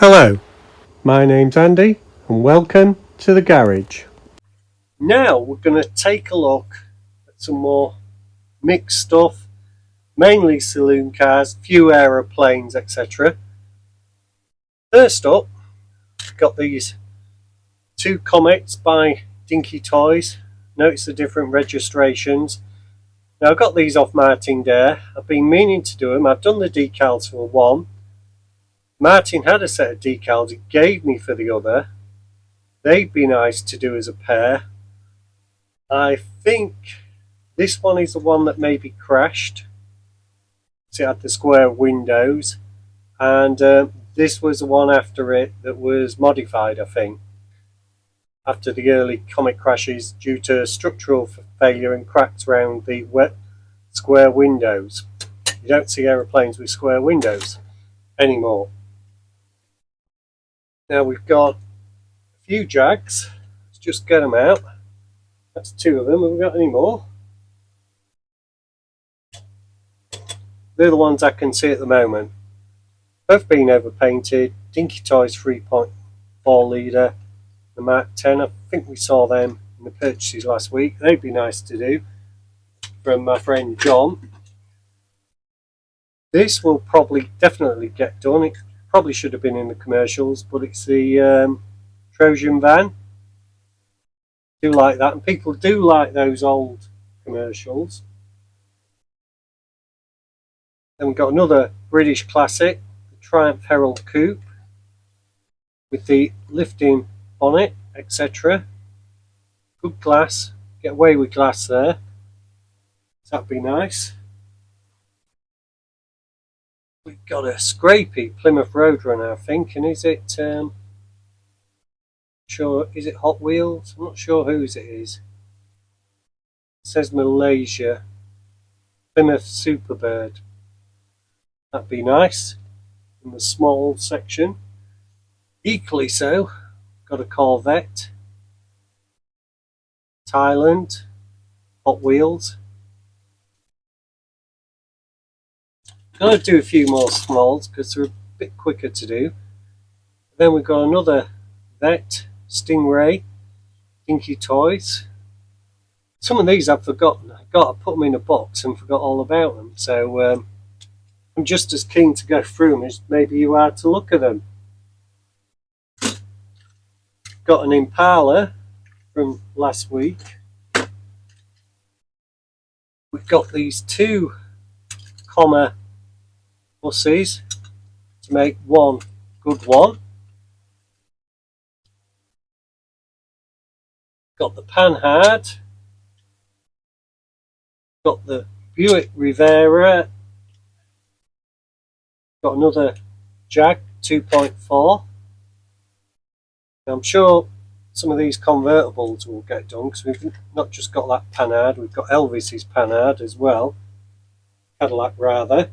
Hello, my name's Andy and welcome to the garage. Now we're going to take a look at some more mixed stuff, mainly saloon cars, few aeroplanes, etc. First up, we've got these two Comets by Dinky Toys. Notice the different registrations. Now I've got these off Martin Dare. I've been meaning to do them. I've done the decals for one. Martin had a set of decals he gave me for the other. They'd be nice to do as a pair. I think this one is the one that maybe crashed. So it had the square windows. And this was the one after it that was modified, I think. After the early Comet crashes due to structural failure and cracks around the square windows. You don't see aeroplanes with square windows anymore. Now we've got a few Jags. Let's just get them out. That's two of them. Have we got any more? They're the ones I can see at the moment. Both been overpainted. Dinky Toys 3.4 litre. The Mark 10. I think we saw them in the purchases last week. They'd be nice to do. From my friend John. This will probably definitely get done. It probably should have been in the commercials, but it's the Trojan van. Do like that, and people do like those old commercials. Then we've got another British classic, the Triumph Herald Coupe, with the lifting bonnet, etc. Good glass, get away with glass there, so that'd be nice. We've got a scrapey Plymouth Roadrunner, I think, and is it is it Hot Wheels? I'm not sure whose it is. It says Malaysia. Plymouth Superbird. That'd be nice in the small section. Equally so, got a Corvette. Thailand. Hot Wheels. Gonna do a few more smalls because they're a bit quicker to do. Then we've got another Vet Stingray, Dinky Toys. Some of these I've forgotten. I put them in a box and forgot all about them. So I'm just as keen to go through them as maybe you are to look at them. Got an Impala from last week. We've got these two comma buses to make one good one. Got the Panhard. Got the Buick Rivera. Got another Jag 2.4. I'm sure some of these convertibles will get done because we've not just got that Panhard, we've got Elvis's Panhard as well. Cadillac rather.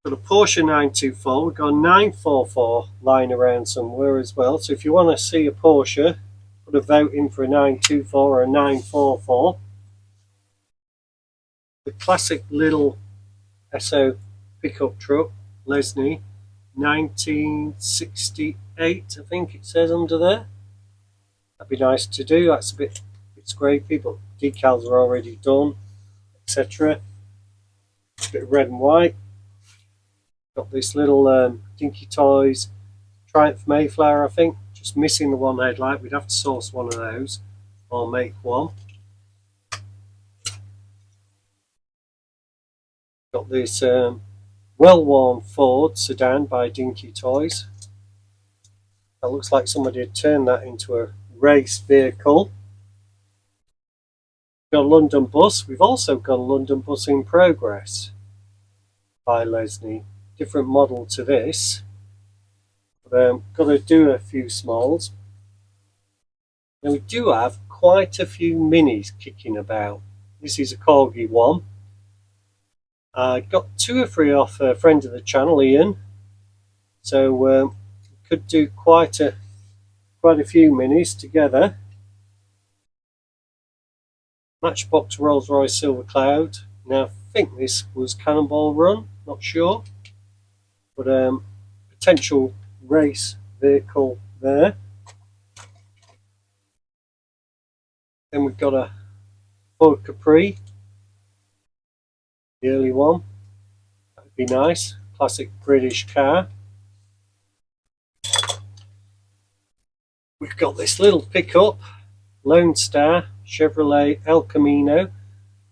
Got a Porsche 924, we've got a 944 lying around somewhere as well. So if you want to see a Porsche, put a vote in for a 924 or a 944. The classic little SO pickup truck, Lesney, 1968, I think it says under there. That'd be nice to do. That's a bit scrapey, but decals are already done, etc. A bit of red and white. Got this little Dinky Toys Triumph Mayflower, I think. Just missing the one headlight. We'd have to source one of those or make one. Got this well-worn Ford sedan by Dinky Toys. That looks like somebody had turned that into a race vehicle. Got a London bus. We've also got a London bus in progress by Lesney. Different model to this. But got to do a few smalls. Now we do have quite a few minis kicking about. This is a Corgi one. I got 2 or 3 off a friend of the channel, Ian. So could do quite a few minis together. Matchbox Rolls Royce Silver Cloud. Now I think this was Cannonball Run, not sure. But potential race vehicle there. Then we've got a Ford Capri, the early one. That would be nice. Classic British car. We've got this little pickup, Lone Star Chevrolet El Camino,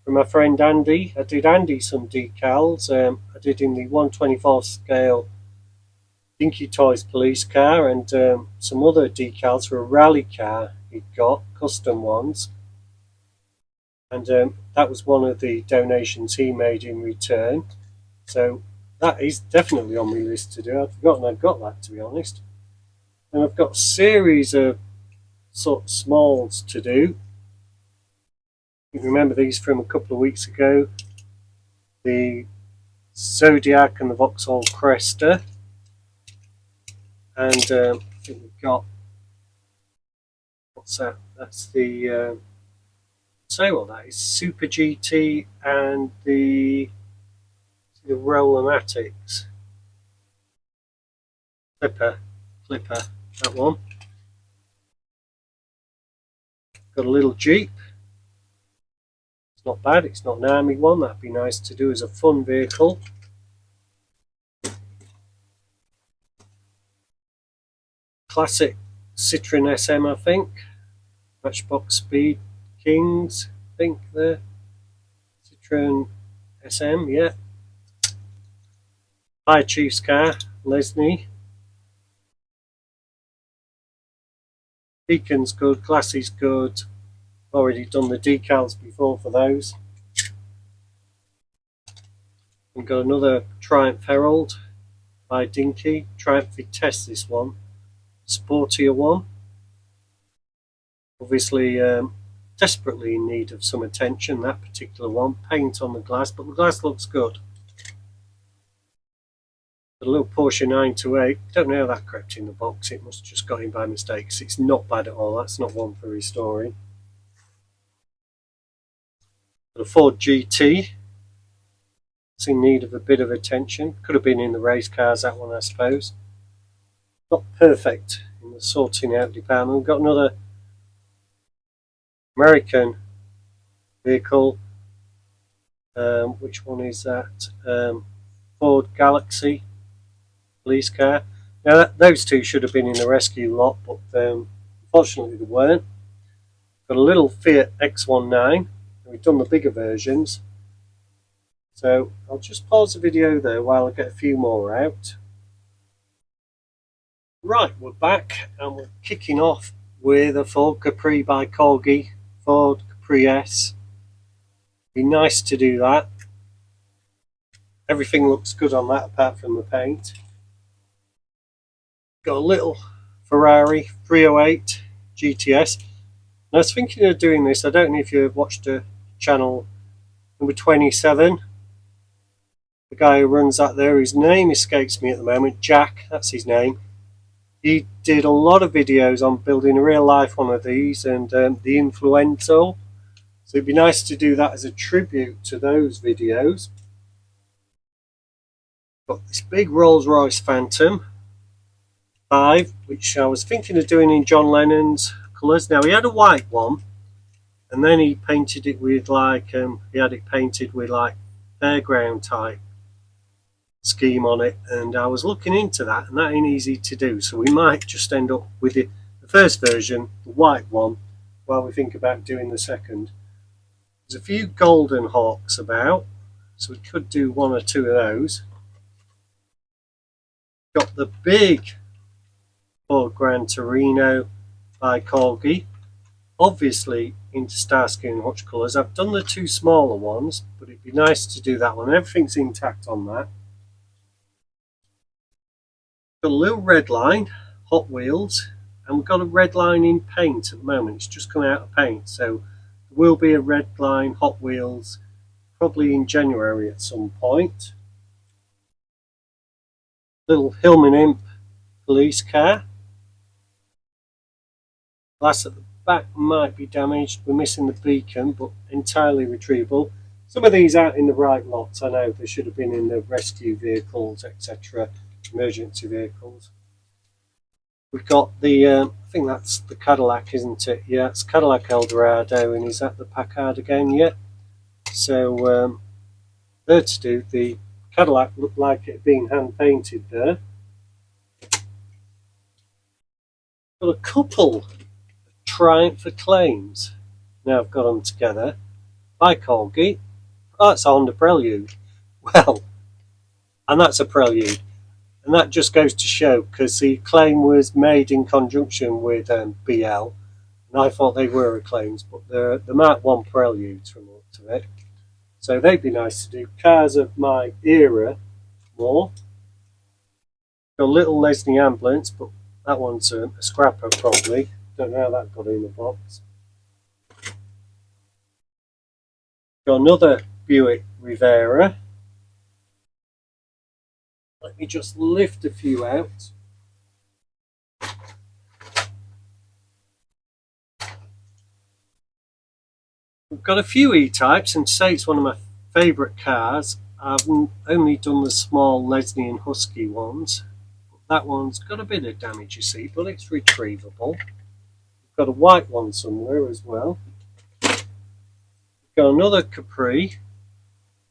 from my friend Andy. I did Andy some decals. I did in the 1/24 scale Dinky Toys police car, and some other decals for a rally car he'd got, custom ones. And that was one of the donations he made in return. So that is definitely on my list to do. I'd forgotten I'd got that, to be honest. And I've got a series of sort of smalls to do. You remember these from a couple of weeks ago. The Zodiac and the Vauxhall Cresta. And I think we've got, what's that? That's the, say what that is, Super GT and the Rollermatics. Clipper, that one. Got a little Jeep. It's not bad, it's not an army one, that'd be nice to do as a fun vehicle. Classic Citroen SM, I think. Matchbox Speed Kings, I think the Citroen SM, yeah. Fire Chief's car, Lesney. Beacon's good, Classy's good. Already done the decals before for those. We've got another Triumph Herald by Dinky. Triumph Vitesse, this one. Sportier one. Obviously desperately in need of some attention, that particular one. Paint on the glass, but the glass looks good. A little Porsche 928. Don't know how that crept in the box. It must have just got in by mistake. It's not bad at all. That's not one for restoring. Got a Ford GT. It's in need of a bit of attention. Could have been in the race cars, that one, I suppose. Not perfect in the sorting out department. We've got another American vehicle. Which one is that? Ford Galaxy police car. Now those two should have been in the rescue lot, but unfortunately they weren't. Got a little Fiat X19. We've done the bigger versions. So I'll just pause the video there while I get a few more out. Right, we're back and we're kicking off with a Ford Capri by Corgi. Ford Capri S. Be nice to do that. Everything looks good on that apart from the paint. Got a little Ferrari 308 GTS. And I was thinking of doing this. I don't know if you've watched a channel number 27. The guy who runs that there, his name escapes me at the moment. Jack, that's his name. He did a lot of videos on building a real life one of these and the Influenzo. So it'd be nice to do that as a tribute to those videos. Got this big Rolls Royce Phantom 5, which I was thinking of doing in John Lennon's colours. Now he had a white one, and then he painted it with like he had it painted with like fairground type scheme on it, and I was looking into that, and that ain't easy to do. So we might just end up with the first version, the white one, while we think about doing the second. There's a few Golden Hawks about, so we could do one or two of those. Got the big Ford Gran Torino by Corgi, obviously into Starsky and Hutch colours. I've done the two smaller ones, but it'd be nice to do that one. Everything's intact on that. Got a little red line, Hot Wheels, and we've got a red line in paint at the moment. It's just coming out of paint, so there will be a red line Hot Wheels probably in January at some point. Little Hillman Imp police car. Glass at the back might be damaged. We're missing the beacon, but entirely retrievable. Some of these aren't in the right lots. I know they should have been in the rescue vehicles, etc. emergency vehicles. We've got the, I think that's the Cadillac, isn't it? Yeah, it's Cadillac Eldorado, and is that the Packard again? Yeah. So there to do. The Cadillac looked like it had been hand painted there. Got a couple of Triumph Acclaims. Now I've got them together. By Corgi. Oh, it's a Honda Prelude. Well, and that's a Prelude. And that just goes to show, because the Acclaim was made in conjunction with BL, and I thought they were Acclaims, but they're the Mark 1 Preludes from the looks of it. So they'd be nice to do. Cars of my era more. Got a little Lesney ambulance, but that one's a scrapper probably. Don't know how that got in the box. Got another Buick Rivera. Let me just lift a few out. We've got a few E-Types, and to say it's one of my favourite cars, I've only done the small Lesney and Husky ones. That one's got a bit of damage, you see, but it's retrievable. We've got a white one somewhere as well. We've got another Capri,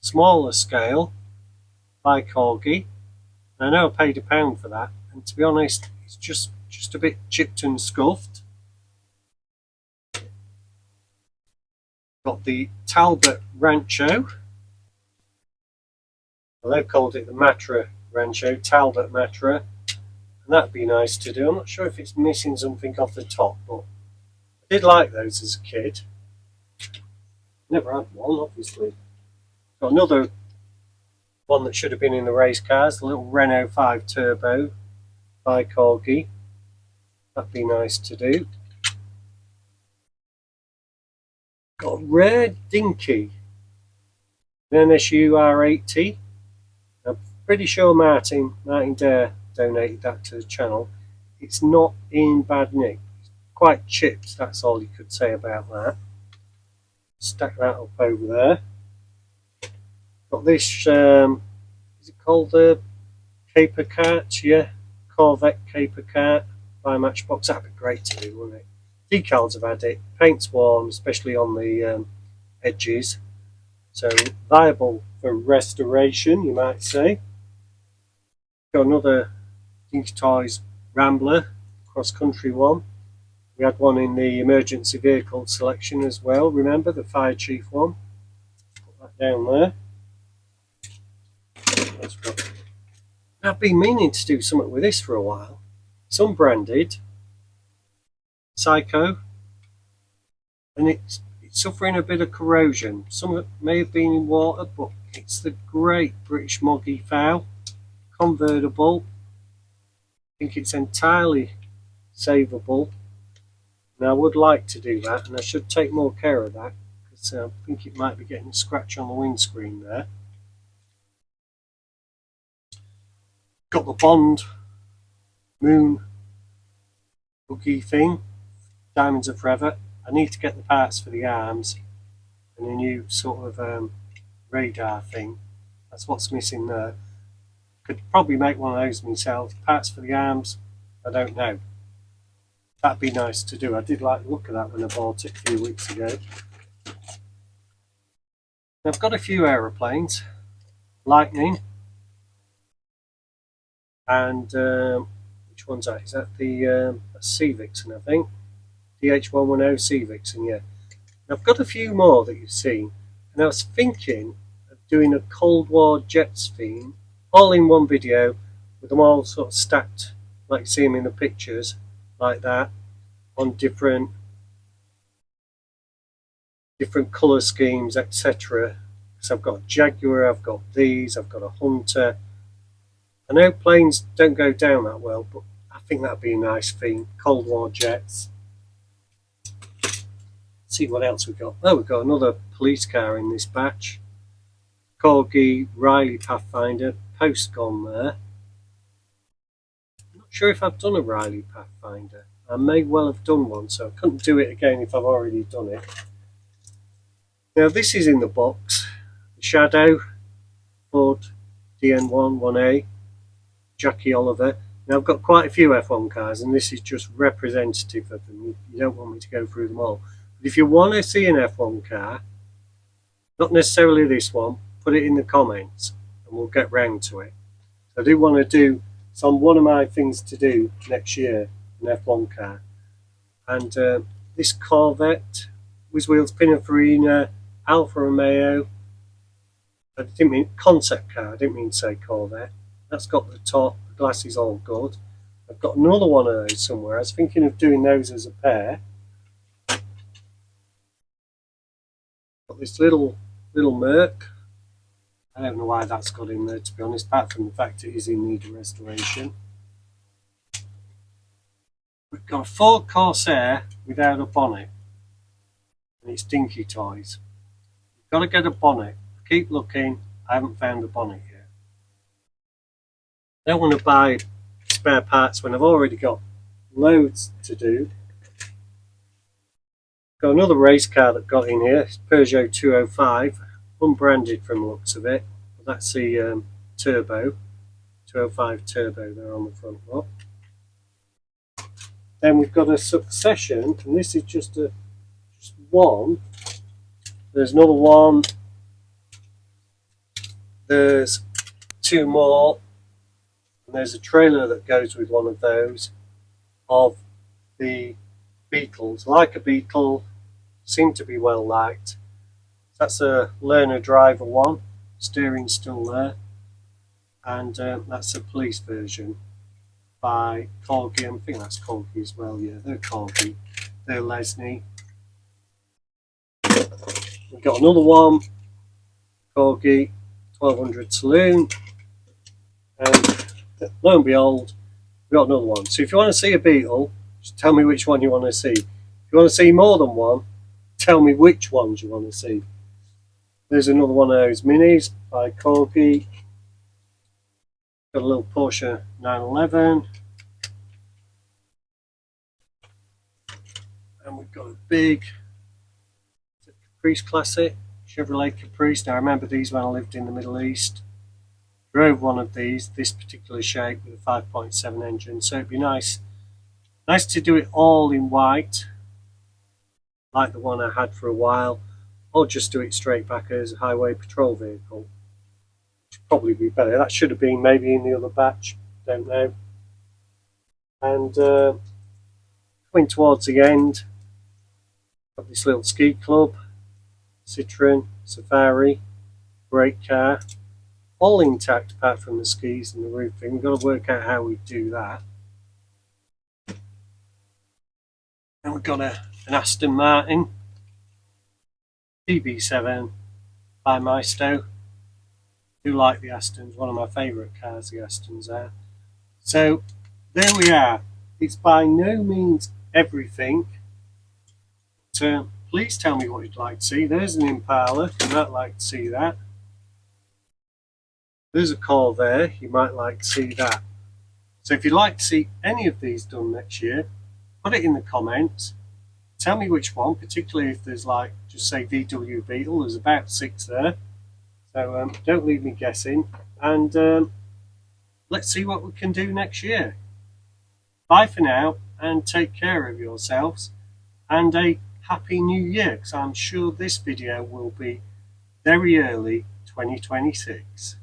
smaller scale, by Corgi. I know I paid £1 for that, and to be honest, it's just a bit chipped and scuffed. Got the Talbot Rancho. Well, they've called it the Matra Rancho, Talbot Matra, and that'd be nice to do. I'm not sure if it's missing something off the top, but I did like those as a kid. Never had one, obviously. Got another one that should have been in the race cars, the little Renault 5 Turbo by Corgi. That'd be nice to do. Got a rare dinky, an NSU R80. I'm pretty sure Martin Dare donated that to the channel. It's not in bad nick. It's quite chipped, that's all you could say about that. Stack that up over there. Got this, is it called the Caper Cart? Yeah, Corvette Caper Cart by Matchbox. That'd be great to do, wouldn't it? Decals have had it. Paint's worn, especially on the edges. So viable for restoration, you might say. Got another Dinky Toys Rambler, cross-country one. We had one in the emergency vehicle selection as well. Remember the Fire Chief one? Put that down there. I've been meaning to do something with this for a while. It's unbranded, Psycho, and it's suffering a bit of corrosion. Some of it may have been in water, but it's the great British Moggy fowl, convertible. I think it's entirely savable, and I would like to do that, and I should take more care of that, because I think it might be getting a scratch on the windscreen there. Got the Bond Moon buggy thing, Diamonds Are Forever. I need to get the parts for the arms and a new sort of radar thing. That's what's missing there. Could probably make one of those myself. Parts for the arms, I don't know. That'd be nice to do. I did like the look of that when I bought it a few weeks ago. I've got a few aeroplanes. Lightning. And which one's that? Is that the Sea Vixen, I think? DH110 Sea Vixen, yeah. And I've got a few more that you've seen, and I was thinking of doing a Cold War jets theme, all in one video, with them all sort of stacked, like you see them in the pictures, like that, on different colour schemes, etc. Because I've got a Jaguar, I've got these, I've got a Hunter. I know planes don't go down that well, but I think that'd be a nice theme. Cold War jets. Let's see what else we've got. Oh, we've got another police car in this batch. Corgi Riley Pathfinder, post gone there. I'm not sure if I've done a Riley Pathfinder. I may well have done one, so I couldn't do it again if I've already done it. Now this is in the box. The Shadow Ford DN1 1A. Jackie Oliver. Now I've got quite a few F1 cars, and this is just representative of them. You don't want me to go through them all. But if you want to see an F1 car, not necessarily this one, put it in the comments and we'll get round to it. I do want to do, it's on one of my things to do next year, an F1 car. And this Corvette, Whiz Wheels Pininfarina, Alfa Romeo, I didn't mean concept car, I didn't mean to say Corvette. That's got the top, the glass is all good. I've got another one of those somewhere. I was thinking of doing those as a pair. Got this little Merc. I don't know why that's got in there, to be honest, apart from the fact it is in need of restoration. We've got a Ford Corsair without a bonnet, and it's Dinky Toys. You've got to get a bonnet. Keep looking, I haven't found a bonnet yet. I don't want to buy spare parts when I've already got loads to do. Got another race car that got in here, it's Peugeot 205, unbranded from the looks of it, but that's the turbo, 205 turbo there on the front lot. Then we've got a Succession, and this is just one. There's another one. There's two more, and there's a trailer that goes with one of those of the Beetles. Like a Beetle, seem to be well liked. That's a learner driver one, steering still there, and that's a police version by Corgi. I think that's Corgi as well. Yeah, they're Corgi. They're Lesney. We've got another one, Corgi 1200 Saloon, and lo and behold, we've got another one. So if you want to see a Beetle, just tell me which one you want to see. If you want to see more than one, tell me which ones you want to see. There's another one of those minis by Corgi. Got a little Porsche 911. And we've got a big Caprice Classic, Chevrolet Caprice. Now I remember these when I lived in the Middle East. Drove one of these, this particular shape with a 5.7 engine. So it'd be nice to do it all in white, like the one I had for a while, or just do it straight back as a highway patrol vehicle. Should probably be better. That should have been maybe in the other batch, don't know. And coming towards the end, got this little ski club, Citroen Safari, great car, all intact apart from the skis and the roofing. We've got to work out how we do that. And we've got an Aston Martin DB7 by Maisto. I do like the Astons, one of my favourite cars, the Astons are. So there we are. It's by no means everything. But, please tell me what you'd like to see. There's an Impala, you might like to see that. There's a Corvair, you might like to see that. So if you'd like to see any of these done next year, put it in the comments. Tell me which one, particularly if there's like, just say VW Beetle, there's about 6 there. So don't leave me guessing. And let's see what we can do next year. Bye for now, and take care of yourselves. And a Happy New Year, because I'm sure this video will be very early 2026.